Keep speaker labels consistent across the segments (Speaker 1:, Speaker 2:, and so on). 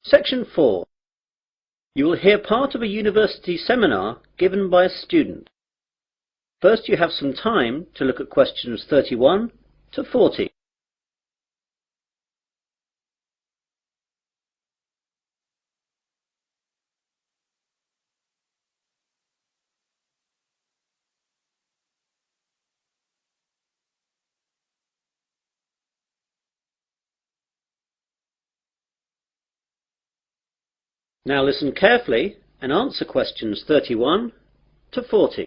Speaker 1: Section 4. You will hear part of a university seminar given by a student. First, you have some time to look at questions 31 to 40. Now listen carefully and answer questions 31 to 40.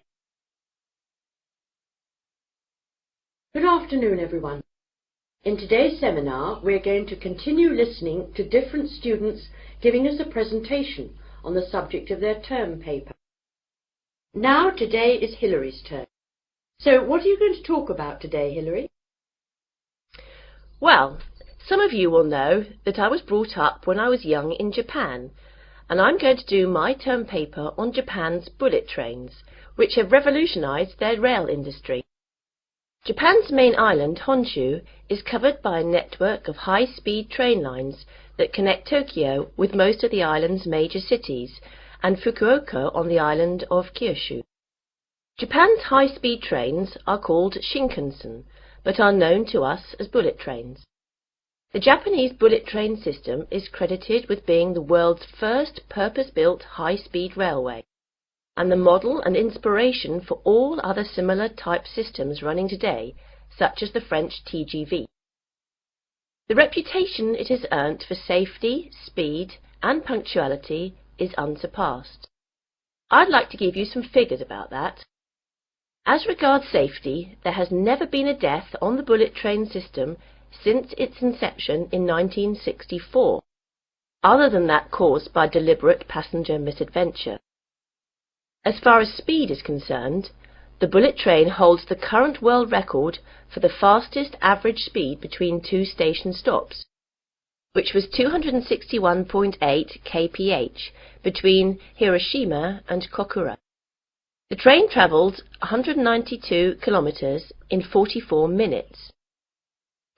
Speaker 2: Good afternoon, everyone. In today's seminar, we're going to continue listening to different students giving us a presentation on the subject of their term paper. Now, today is Hillary's turn. So, what are you going to talk about today, Hillary?
Speaker 3: Well, some of you will know that I was brought up when I was young in Japan, and I'm going to do my term paper on Japan's bullet trains, which have revolutionized their rail industry. Japan's main island, Honshu, is covered by a network of high-speed train lines that connect Tokyo with most of the island's major cities and Fukuoka on the island of Kyushu. Japan's high-speed trains are called Shinkansen, but are known to us as bullet trains. The Japanese bullet train system is credited with being the world's first purpose-built high-speed railway, and the model and inspiration for all other similar type systems running today, such as the French TGV. The reputation it has earned for safety, speed, and punctuality is unsurpassed. I'd like to give you some figures about that. As regards safety, there has never been a death on the bullet train system since its inception in 1964, other than that caused by deliberate passenger misadventure. As far as speed is concerned, the bullet train holds the current world record for the fastest average speed between two station stops, which was 261.8 kph between Hiroshima and Kokura. The train travelled 192 kilometres in 44 minutes.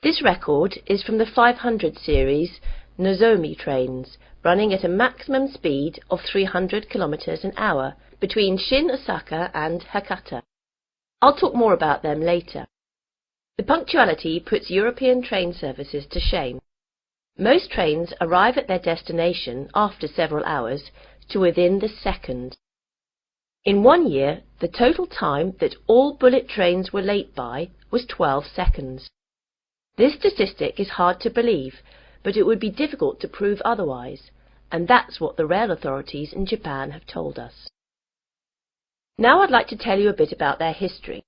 Speaker 3: This record is from the 500 series Nozomi trains, running at a maximum speed of 300 kilometres an hour between Shin Osaka and Hakata. I'll talk more about them later. The punctuality puts European train services to shame. Most trains arrive at their destination after several hours to within the second. In 1 year, the total time that all bullet trains were late by was 12 seconds. This statistic is hard to believe, but it would be difficult to prove otherwise, and that's what the rail authorities in Japan have told us. Now I'd like to tell you a bit about their history.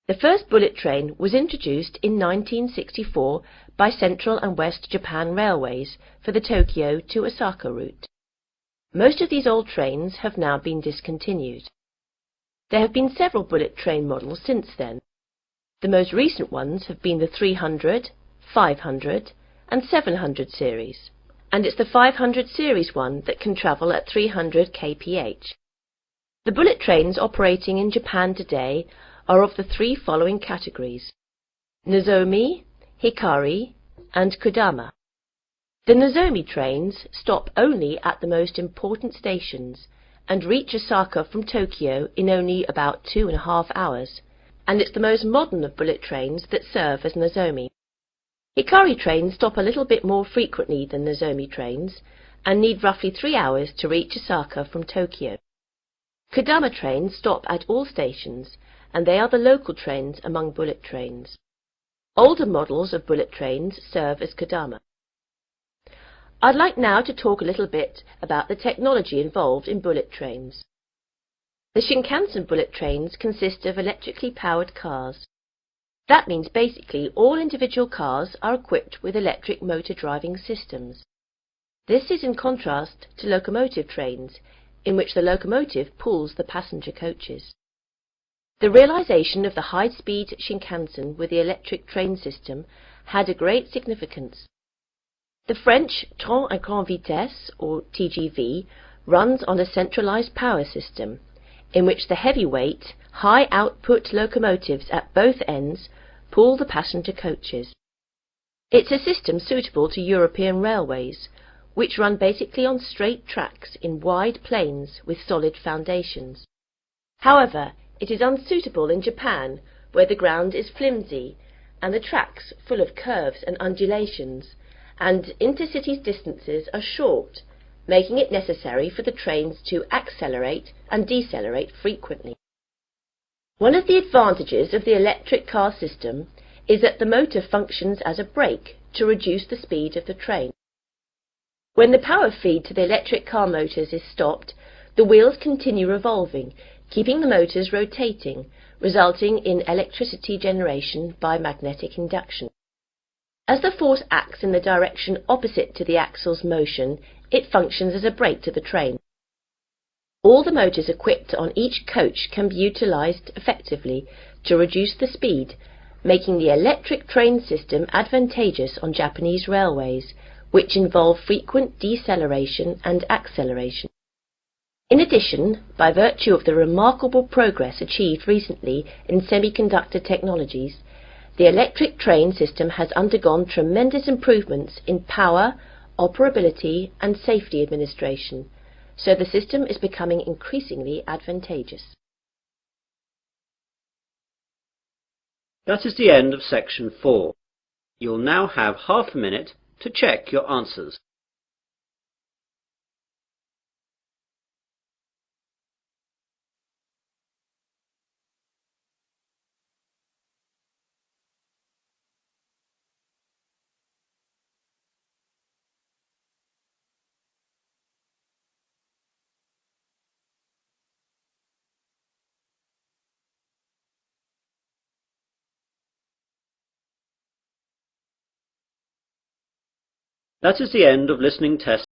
Speaker 3: The first bullet train was introduced in 1964 by Central and West Japan Railways for the Tokyo to Osaka route. Most of these old trains have now been discontinued. There have been several bullet train models since then. The most recent ones have been the 300, 500 and 700 series, and it's the 500 series one that can travel at 300 kph. The bullet trains operating in Japan today are of the three following categories: Nozomi, Hikari and Kodama. The Nozomi trains stop only at the most important stations and reach Osaka from Tokyo in only about 2.5 hours, and it's the most modern of bullet trains that serve as Nozomi. Hikari trains stop a little bit more frequently than Nozomi trains and need roughly 3 hours to reach Osaka from Tokyo. Kodama trains stop at all stations, and they are the local trains among bullet trains. Older models of bullet trains serve as Kodama. I'd like now to talk a little bit about the technology involved in bullet trains. The Shinkansen bullet trains consist of electrically powered cars. That means basically all individual cars are equipped with electric motor driving systems. This is in contrast to locomotive trains, in which the locomotive pulls the passenger coaches. The realization of the high-speed Shinkansen with the electric train system had a great significance. The French train à grande vitesse, or TGV, runs on a centralized power system, in which the heavyweight, high-output locomotives at both ends pull the passenger coaches. It's a system suitable to European railways, which run basically on straight tracks in wide plains with solid foundations. However, it is unsuitable in Japan, where the ground is flimsy and the tracks full of curves and undulations, and intercity distances are short, making it necessary for the trains to accelerate and decelerate frequently. One of the advantages of the electric car system is that the motor functions as a brake to reduce the speed of the train. When the power feed to the electric car motors is stopped, the wheels continue revolving, keeping the motors rotating, resulting in electricity generation by magnetic induction. As the force acts in the direction opposite to the axle's motion, it functions as a brake to the train. All the motors equipped on each coach can be utilised effectively to reduce the speed, making the electric train system advantageous on Japanese railways, which involve frequent deceleration and acceleration. In addition, by virtue of the remarkable progress achieved recently in semiconductor technologies, the electric train system has undergone tremendous improvements in power, operability and safety administration, so the system is becoming increasingly advantageous.
Speaker 1: That is the end of section 4. You'll now have half a minute to check your answers. That is the end of listening test